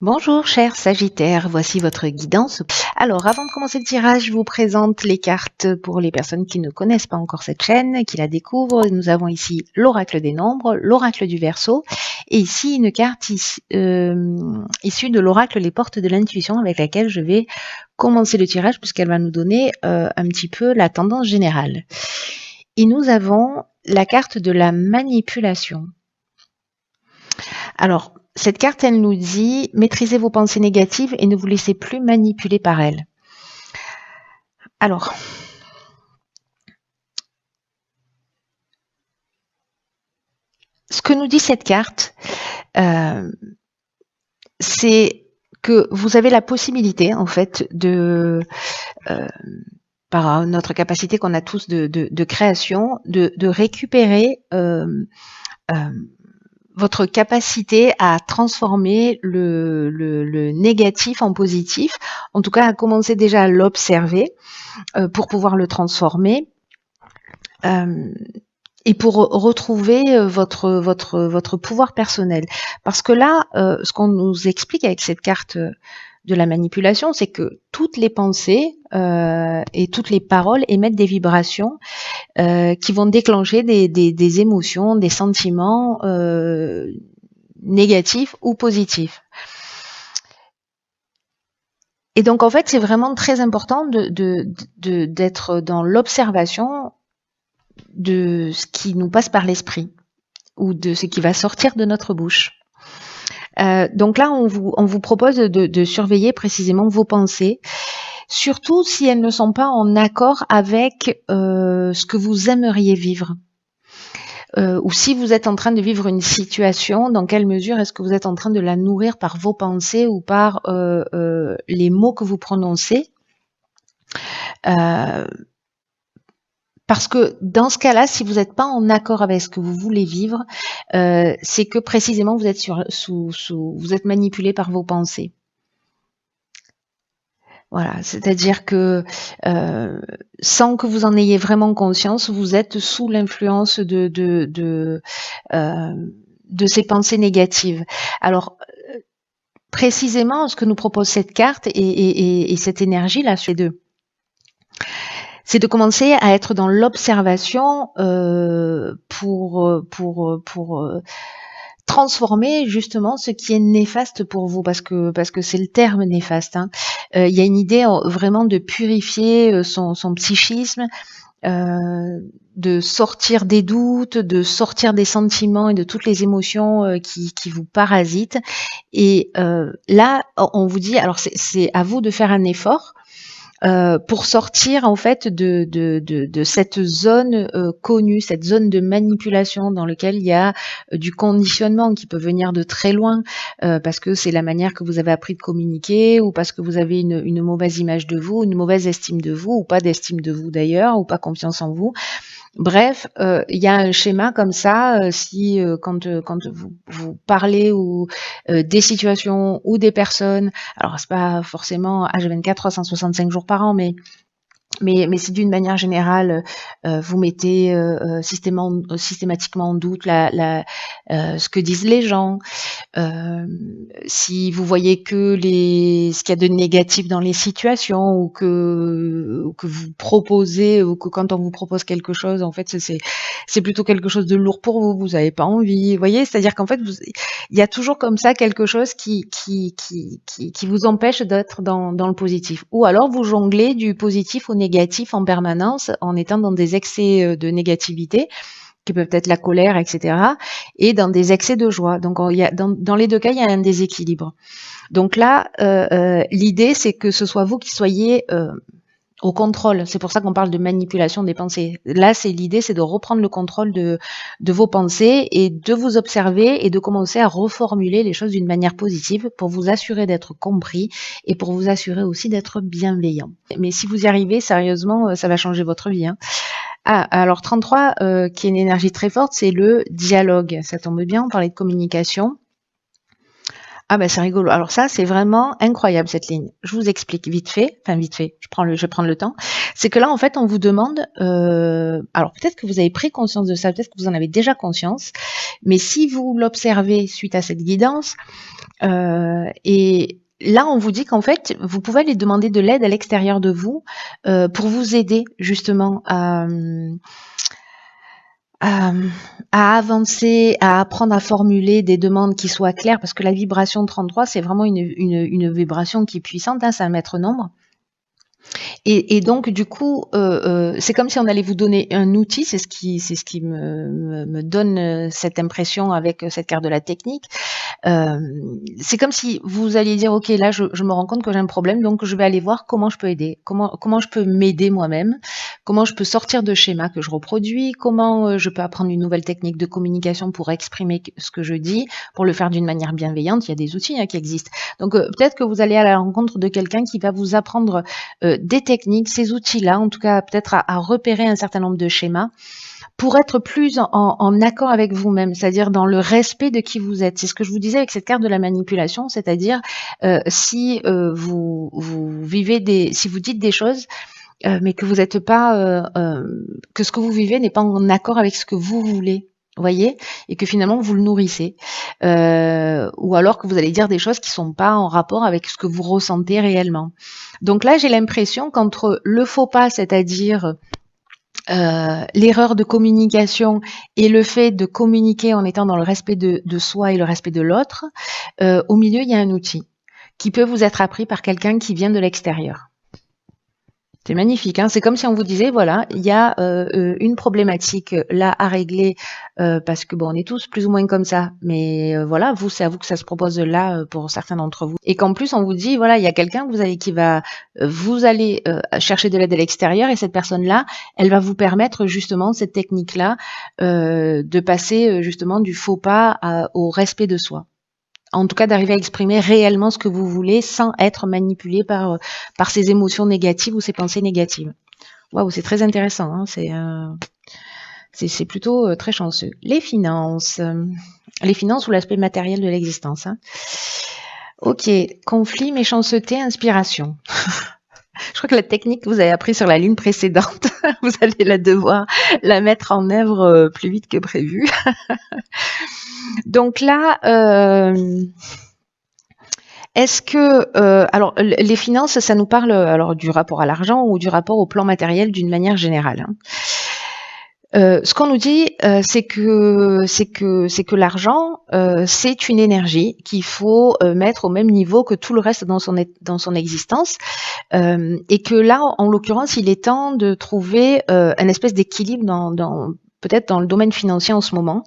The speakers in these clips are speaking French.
Bonjour chers Sagittaires, voici votre guidance. Alors avant de commencer le tirage, je vous présente les cartes pour les personnes qui ne connaissent pas encore cette chaîne, qui la découvrent. Nous avons ici l'oracle des nombres, l'oracle du Verseau et ici une carte issue de l'oracle les portes de l'intuition avec laquelle je vais commencer le tirage puisqu'elle va nous donner un petit peu la tendance générale. Et nous avons la carte de la manipulation. Alors, cette carte, elle nous dit « Maîtrisez vos pensées négatives et ne vous laissez plus manipuler par elles ». Alors, ce que nous dit cette carte, c'est que vous avez la possibilité, en fait, par notre capacité qu'on a tous de création, de récupérer votre capacité à transformer le négatif en positif, en tout cas à commencer déjà à l'observer pour pouvoir le transformer et pour retrouver votre pouvoir personnel. Parce que là, ce qu'on nous explique avec cette carte de la manipulation, c'est que toutes les pensées et toutes les paroles émettent des vibrations qui vont déclencher des émotions, des sentiments négatifs ou positifs. Et donc en fait, c'est vraiment très important d'être dans l'observation de ce qui nous passe par l'esprit ou de ce qui va sortir de notre bouche. Donc là, on vous propose de surveiller précisément vos pensées, surtout si elles ne sont pas en accord avec ce que vous aimeriez vivre. Ou si vous êtes en train de vivre une situation, dans quelle mesure est-ce que vous êtes en train de la nourrir par vos pensées ou par les mots que vous prononcez. Parce que dans ce cas-là, si vous n'êtes pas en accord avec ce que vous voulez vivre, c'est que précisément vous êtes vous êtes manipulé par vos pensées. Voilà, c'est-à-dire que sans que vous en ayez vraiment conscience, vous êtes sous l'influence de ces pensées négatives. Alors, précisément, ce que nous propose cette carte et cette énergie-là, c'est de commencer à être dans l'observation pour transformer justement ce qui est néfaste pour vous, parce que c'est le terme néfaste. Hein. Il y a une idée vraiment de purifier son psychisme, de sortir des doutes, de sortir des sentiments et de toutes les émotions qui vous parasitent. Et là, on vous dit, alors c'est à vous de faire un effort. Pour sortir en fait de cette zone connue, cette zone de manipulation dans laquelle il y a du conditionnement qui peut venir de très loin parce que c'est la manière que vous avez appris de communiquer ou parce que vous avez une mauvaise image de vous, une mauvaise estime de vous ou pas d'estime de vous d'ailleurs ou pas confiance en vous. Bref, il y a un schéma comme ça, si quand vous parlez ou des situations ou des personnes, alors c'est pas forcément H24 365 jours par an, mais si d'une manière générale, vous mettez systématiquement en doute ce que disent les gens, si vous voyez que ce qu'il y a de négatif dans les situations ou que vous proposez ou que quand on vous propose quelque chose, en fait, c'est plutôt quelque chose de lourd pour vous, vous n'avez pas envie. Vous voyez, c'est-à-dire qu'en fait, il y a toujours comme ça quelque chose qui vous empêche d'être dans le positif. Ou alors vous jonglez du positif au négatif en permanence en étant dans des excès de négativité qui peuvent être la colère, etc., et dans des excès de joie. Donc, dans les deux cas, il y a un déséquilibre. Donc là, l'idée, c'est que ce soit vous qui soyez au contrôle. C'est pour ça qu'on parle de manipulation des pensées. Là, l'idée, c'est de reprendre le contrôle de vos pensées et de vous observer et de commencer à reformuler les choses d'une manière positive pour vous assurer d'être compris et pour vous assurer aussi d'être bienveillant. Mais si vous y arrivez, sérieusement, ça va changer votre vie. Hein. Ah, alors 33, qui est une énergie très forte, c'est le dialogue. Ça tombe bien, on parlait de communication. Ah ben c'est rigolo. Alors ça, c'est vraiment incroyable cette ligne. Je vous explique vite fait, enfin vite fait, je vais prendre le temps. C'est que là, en fait, on vous demande, alors peut-être que vous avez pris conscience de ça, peut-être que vous en avez déjà conscience, mais si vous l'observez suite à cette guidance, et là, on vous dit qu'en fait, vous pouvez aller demander de l'aide à l'extérieur de vous pour vous aider justement à, à avancer, à apprendre à formuler des demandes qui soient claires, parce que la vibration 33, c'est vraiment une vibration qui est puissante, hein, c'est un maître nombre. Et donc, du coup, c'est comme si on allait vous donner un outil, c'est ce qui me donne cette impression avec cette carte de la technique. C'est comme si vous alliez dire, ok, là, je me rends compte que j'ai un problème, donc je vais aller voir comment je peux aider, comment je peux m'aider moi-même, comment je peux sortir de schémas que je reproduis, comment je peux apprendre une nouvelle technique de communication pour exprimer ce que je dis, pour le faire d'une manière bienveillante. Il y a des outils qui existent. Donc, peut-être que vous allez à la rencontre de quelqu'un qui va vous apprendre des techniques, ces outils-là, en tout cas peut-être à repérer un certain nombre de schémas pour être plus en accord avec vous-même, c'est-à-dire dans le respect de qui vous êtes. C'est ce que je vous disais avec cette carte de la manipulation, c'est-à-dire si vous vivez si vous dites des choses, mais que vous n'êtes pas, que ce que vous vivez n'est pas en accord avec ce que vous voulez. Voyez, et que finalement vous le nourrissez, ou alors que vous allez dire des choses qui sont pas en rapport avec ce que vous ressentez réellement. Donc là, j'ai l'impression qu'entre le faux pas, c'est-à-dire l'erreur de communication et le fait de communiquer en étant dans le respect de soi et le respect de l'autre, au milieu, il y a un outil qui peut vous être appris par quelqu'un qui vient de l'extérieur. C'est magnifique, hein. C'est comme si on vous disait, voilà, il y a une problématique là à régler, parce que bon, on est tous plus ou moins comme ça, mais voilà, vous, c'est à vous que ça se propose là pour certains d'entre vous. Et qu'en plus, on vous dit, voilà, il y a quelqu'un que vous allez chercher de l'aide à l'extérieur, et cette personne-là, elle va vous permettre justement cette technique-là de passer justement du faux pas au respect de soi. En tout cas, d'arriver à exprimer réellement ce que vous voulez sans être manipulé par ces émotions négatives ou ces pensées négatives. Waouh, c'est très intéressant, hein, c'est plutôt très chanceux. Les finances ou l'aspect matériel de l'existence. Hein. Ok, conflit, méchanceté, inspiration. Je crois que la technique que vous avez appris sur la ligne précédente, vous allez devoir la mettre en œuvre plus vite que prévu. Donc là, est-ce que, alors les finances, ça nous parle alors du rapport à l'argent ou du rapport au plan matériel d'une manière générale. Hein. Ce qu'on nous dit, c'est que l'argent, c'est une énergie qu'il faut mettre au même niveau que tout le reste dans son existence, et que là, en l'occurrence, il est temps de trouver un espèce d'équilibre peut-être dans le domaine financier en ce moment.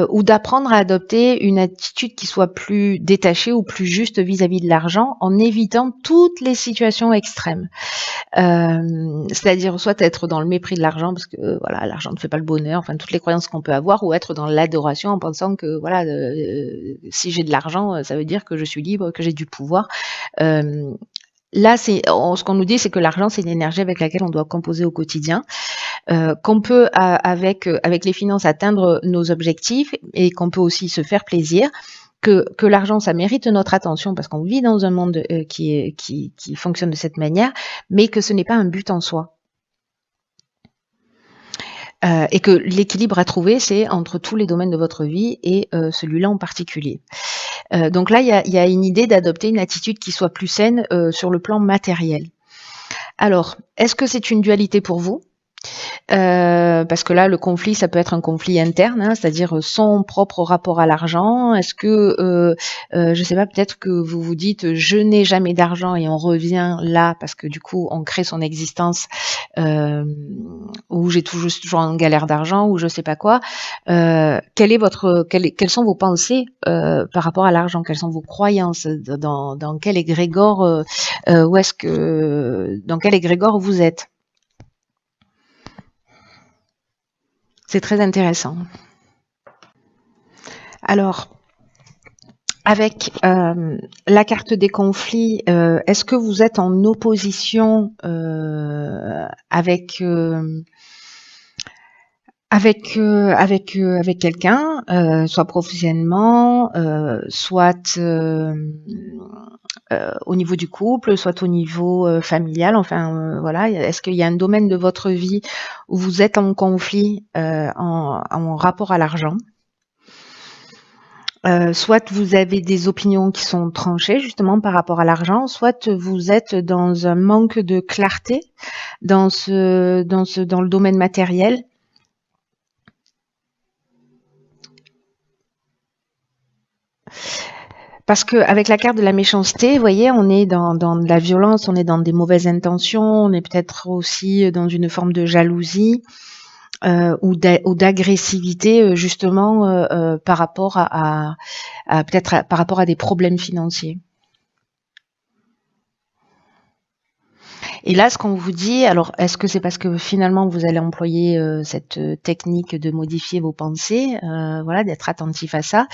Ou d'apprendre à adopter une attitude qui soit plus détachée ou plus juste vis-à-vis de l'argent en évitant toutes les situations extrêmes. C'est-à-dire soit être dans le mépris de l'argent parce que voilà, l'argent ne fait pas le bonheur, enfin toutes les croyances qu'on peut avoir, ou être dans l'adoration en pensant que voilà, si j'ai de l'argent, ça veut dire que je suis libre, que j'ai du pouvoir. Là, ce qu'on nous dit, c'est que l'argent, c'est une énergie avec laquelle on doit composer au quotidien, qu'on peut, avec les finances, atteindre nos objectifs et qu'on peut aussi se faire plaisir, que l'argent, ça mérite notre attention parce qu'on vit dans un monde qui fonctionne de cette manière, mais que ce n'est pas un but en soi. Et que l'équilibre à trouver, c'est entre tous les domaines de votre vie et celui-là en particulier. Donc là, il y a une idée d'adopter une attitude qui soit plus saine sur le plan matériel. Alors, est-ce que c'est une dualité pour vous ? Parce que là, le conflit, ça peut être un conflit interne, hein, c'est-à-dire son propre rapport à l'argent. Est-ce que, je sais pas, peut-être que vous vous dites, je n'ai jamais d'argent et on revient là parce que du coup, on crée son existence, où j'ai toujours en galère d'argent ou je sais pas quoi. Quelles sont vos pensées par rapport à l'argent ? Quelles sont vos croyances ? Dans quel égrégore, dans quel égrégore vous êtes ? C'est très intéressant. Alors, avec la carte des conflits, est-ce que vous êtes en opposition avec avec quelqu'un, soit professionnellement, soit au niveau du couple, soit au niveau familial. Enfin, voilà. Est-ce qu'il y a un domaine de votre vie où vous êtes en conflit en rapport à l'argent? Soit vous avez des opinions qui sont tranchées justement par rapport à l'argent, soit vous êtes dans un manque de clarté dans le domaine matériel. Parce que avec la carte de la méchanceté, vous voyez, on est dans de la violence, on est dans des mauvaises intentions, on est peut-être aussi dans une forme de jalousie ou d'agressivité justement par rapport par rapport à des problèmes financiers. Et là, ce qu'on vous dit, alors est-ce que c'est parce que finalement vous allez employer cette technique de modifier vos pensées, voilà, d'être attentif à ça,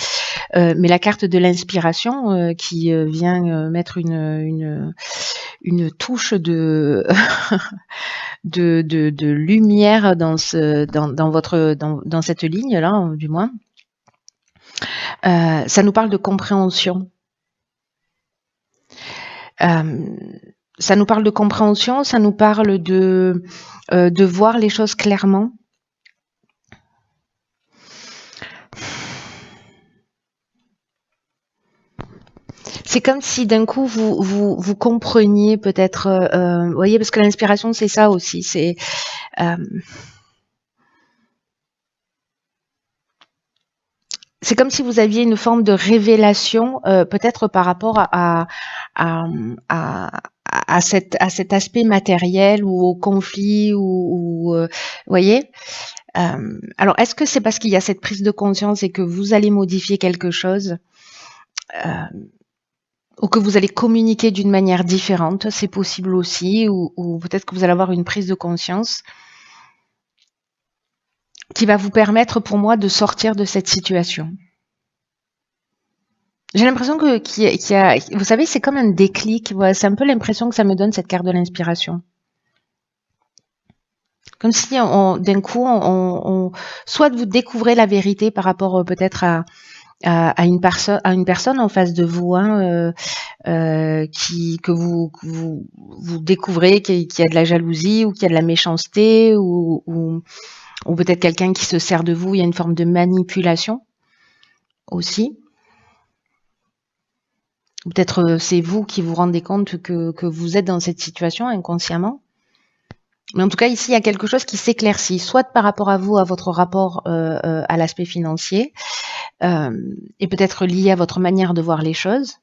mais la carte de l'inspiration qui vient mettre une touche de de lumière dans dans cette ligne là, du moins, ça nous parle de compréhension. Ça nous parle de compréhension, ça nous parle de voir les choses clairement. C'est comme si d'un coup vous compreniez peut-être, vous voyez, parce que l'inspiration c'est ça aussi, c'est comme si vous aviez une forme de révélation, peut-être par rapport à cet aspect matériel ou au conflit ou vous voyez. Alors, est-ce que c'est parce qu'il y a cette prise de conscience et que vous allez modifier quelque chose ou que vous allez communiquer d'une manière différente? C'est possible aussi, ou peut-être que vous allez avoir une prise de conscience qui va vous permettre, pour moi, de sortir de cette situation. J'ai l'impression qu'il y a, vous savez, c'est comme un déclic. Voilà, c'est un peu l'impression que ça me donne, cette carte de l'inspiration. Comme si d'un coup, soit vous découvrez la vérité par rapport peut-être à une personne en face de vous, hein, que vous découvrez qu'il y a de la jalousie ou qu'il y a de la méchanceté ou peut-être quelqu'un qui se sert de vous. Il y a une forme de manipulation aussi. Peut-être c'est vous qui vous rendez compte que vous êtes dans cette situation inconsciemment. Mais en tout cas, ici, il y a quelque chose qui s'éclaircit, soit par rapport à vous, à votre rapport à l'aspect financier, et peut-être lié à votre manière de voir les choses.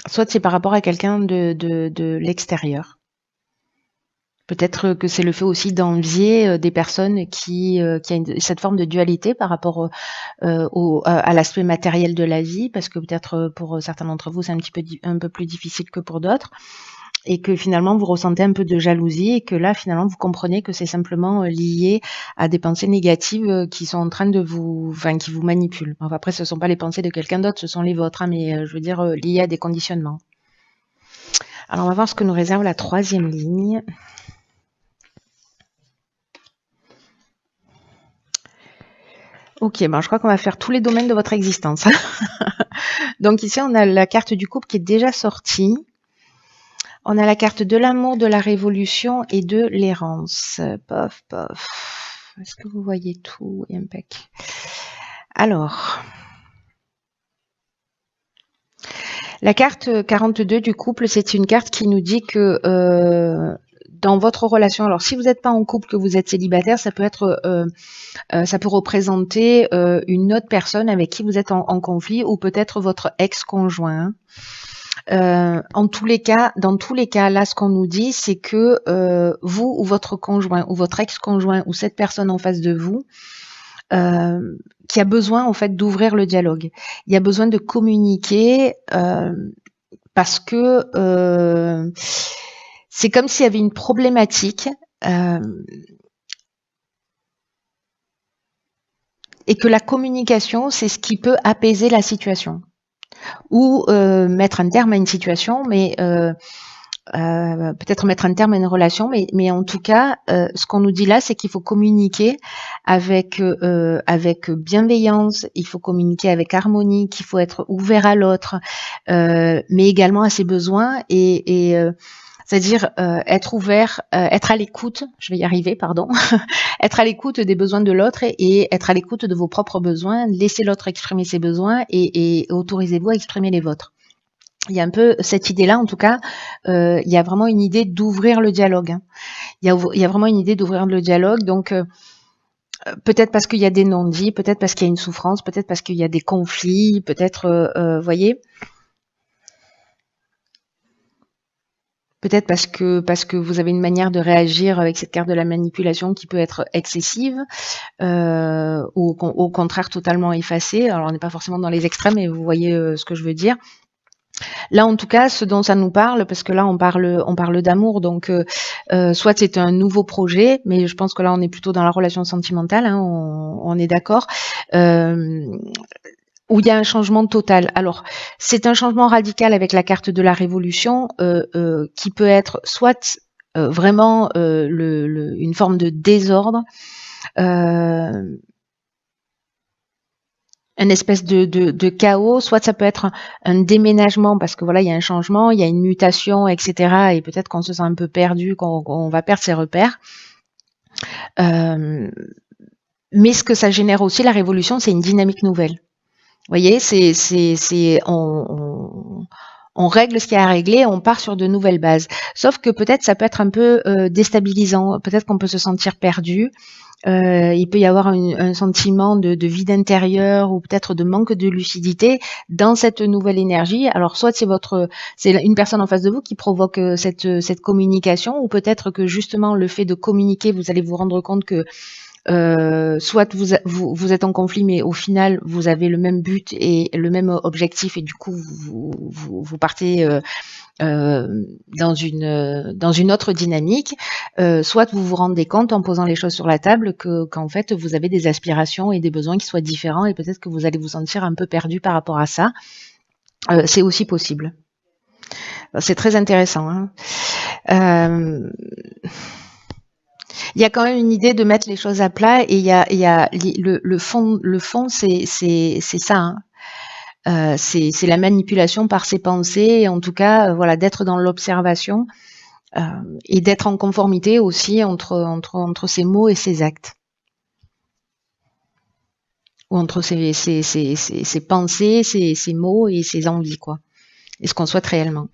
Soit c'est par rapport à quelqu'un de l'extérieur. Peut-être que c'est le fait aussi d'envier des personnes qui a cette forme de dualité par rapport à l'aspect matériel de la vie, parce que peut-être pour certains d'entre vous, c'est un peu plus difficile que pour d'autres, et que finalement vous ressentez un peu de jalousie, et que là finalement vous comprenez que c'est simplement lié à des pensées négatives qui sont en train de qui vous manipulent. Enfin, après, ce ne sont pas les pensées de quelqu'un d'autre, ce sont les vôtres, hein, mais je veux dire liées à des conditionnements. Alors on va voir ce que nous réserve la troisième ligne. Ok, je crois qu'on va faire tous les domaines de votre existence. Donc ici, on a la carte du couple qui est déjà sortie. On a la carte de l'amour, de la révolution et de l'errance. Pof, pof. Est-ce que vous voyez tout? Impec. Alors, la carte 42 du couple, c'est une carte qui nous dit que dans votre relation, alors si vous n'êtes pas en couple, que vous êtes célibataire, ça peut être, ça peut représenter une autre personne avec qui vous êtes en conflit, ou peut-être votre ex-conjoint. Dans tous les cas, là, ce qu'on nous dit, c'est que vous ou votre conjoint ou votre ex-conjoint ou cette personne en face de vous, qui a besoin en fait d'ouvrir le dialogue. Il y a besoin de communiquer parce que c'est comme s'il y avait une problématique et que la communication, c'est ce qui peut apaiser la situation ou mettre un terme à une situation, mais peut-être mettre un terme à une relation, mais en tout cas, ce qu'on nous dit là, c'est qu'il faut communiquer avec bienveillance, il faut communiquer avec harmonie, qu'il faut être ouvert à l'autre, mais également à ses besoins c'est-à-dire être ouvert, être à l'écoute, je vais y arriver, pardon, être à l'écoute des besoins de l'autre et être à l'écoute de vos propres besoins, laissez l'autre exprimer ses besoins et autorisez-vous à exprimer les vôtres. Il y a un peu cette idée-là, en tout cas, il y a vraiment une idée d'ouvrir le dialogue. Hein. Il y a vraiment une idée d'ouvrir le dialogue, donc peut-être parce qu'il y a des non-dits, peut-être parce qu'il y a une souffrance, peut-être parce qu'il y a des conflits, peut-être, voyez, peut-être parce que vous avez une manière de réagir avec cette carte de la manipulation qui peut être excessive ou au contraire totalement effacée. Alors on n'est pas forcément dans les extrêmes, mais vous voyez ce que je veux dire. Là, en tout cas, ce dont ça nous parle, parce que là, on parle d'amour, donc soit c'est un nouveau projet, mais je pense que là, on est plutôt dans la relation sentimentale, hein, on est d'accord, où il y a un changement total. Alors, c'est un changement radical avec la carte de la révolution, qui peut être soit vraiment une forme de désordre, une espèce de chaos, soit ça peut être un déménagement parce que voilà, il y a un changement, il y a une mutation, etc. Et peut-être qu'on se sent un peu perdu, qu'on va perdre ses repères. Mais ce que ça génère aussi, la révolution, c'est une dynamique nouvelle. Vous voyez, on règle ce qu'il y a à régler, on part sur de nouvelles bases. Sauf que peut-être ça peut être un peu déstabilisant, peut-être qu'on peut se sentir perdu. Il peut y avoir un sentiment de vide intérieur ou peut-être de manque de lucidité dans cette nouvelle énergie. Alors soit c'est une personne en face de vous qui provoque cette communication, ou peut-être que justement le fait de communiquer, vous allez vous rendre compte que soit vous êtes en conflit, mais au final vous avez le même but et le même objectif, et du coup vous partez dans une autre dynamique, soit vous vous rendez compte en posant les choses sur la table qu'en fait vous avez des aspirations et des besoins qui soient différents, et peut-être que vous allez vous sentir un peu perdu par rapport à ça. C'est aussi possible. C'est très intéressant. Hein. Il y a quand même une idée de mettre les choses à plat, et il y a le fond, c'est ça. Hein. C'est la manipulation par ses pensées, et en tout cas, voilà, d'être dans l'observation et d'être en conformité aussi entre ses mots et ses actes, ou entre ses pensées, ses mots et ses envies, quoi, et ce qu'on souhaite réellement.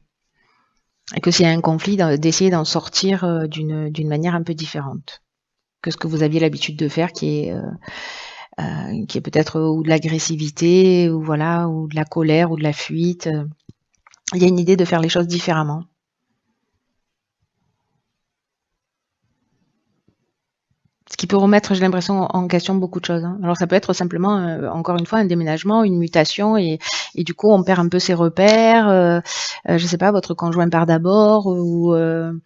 Et que s'il y a un conflit, d'essayer d'en sortir d'une manière un peu différente que ce que vous aviez l'habitude de faire, qui est peut-être ou de l'agressivité, ou voilà, ou de la colère, ou de la fuite. Il y a une idée de faire les choses différemment. Ce qui peut remettre, j'ai l'impression, en question beaucoup de choses. Hein. Alors ça peut être simplement, encore une fois, un déménagement, une mutation, et du coup on perd un peu ses repères. Je sais pas, votre conjoint part d'abord, ou vous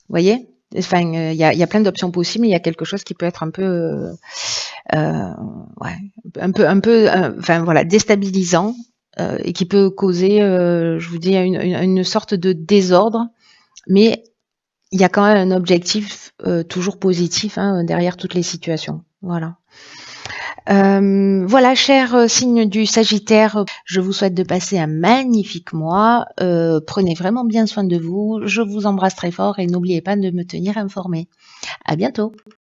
voyez. Enfin, il y a plein d'options possibles, mais il y a quelque chose qui peut être un peu, ouais, enfin voilà, déstabilisant, et qui peut causer, je vous dis, une sorte de désordre, mais il y a quand même un objectif toujours positif, hein, derrière toutes les situations. Voilà. Voilà, cher signe du Sagittaire, je vous souhaite de passer un magnifique mois. Prenez vraiment bien soin de vous. Je vous embrasse très fort et n'oubliez pas de me tenir informé. À bientôt.